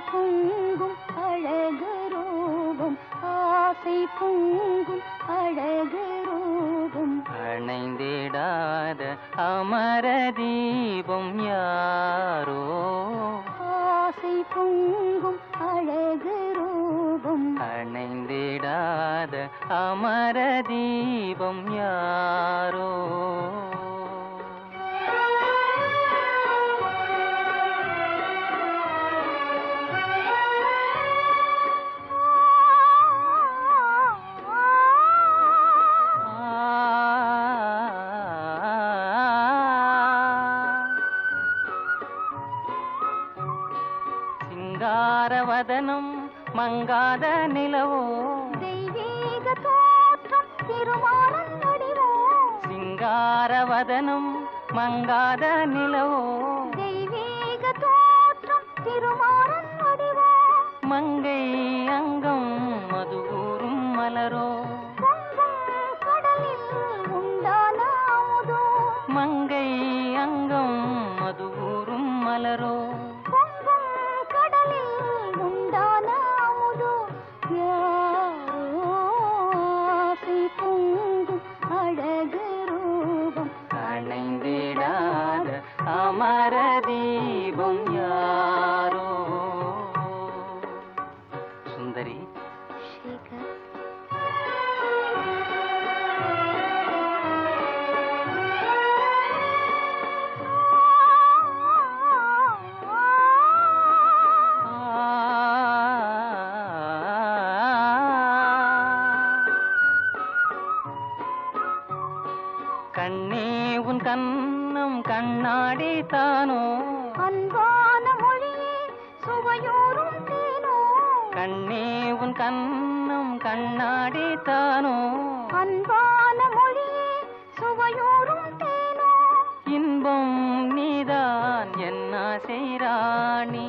பொங்கும் அழகு ரூபம் ஆசை பொங்கும் அழகு ரூபம் அணைந்திடாத அமர தீபம் யாரோ ஆசை பொங்கும் அழகு ரூபம் அணைந்திடாத அமர தீபம் யாரோ சிங்காரவதனம் மங்காத நிலவோ தெய்வீக தோற்றம் திருமாறன் வடிவோ சிங்காரவதனம் மங்காத நிலவோ தெய்வீக தோற்றம் திருமாறன் வடிவோ மங்கை அங்கம் மதுவூரும் மலரோ பொங்கும் கடலில் உண்டான அமுதோ மங்கை அங்கம் மதுவூரும் மலரோ பொங்கும் கடலில் உண்டான அமுதோ யாரோ ஆசை பொங்கும் அழகு ரூபம் அணைந்திடாத அமர தீபம் யாரோ சுந்தரி சேகர் கண்ணே உன் கண்ணம் கண்ணாடி தானோ அன்பான மொழியே சுவையோரும் தேனோ கண்ணே உன் கண்ணம் கண்ணாடி தானோ அன்பான மொழியே சுவையோரும் தேனோ இன்பம் நீதான் என்ன செய்ராணி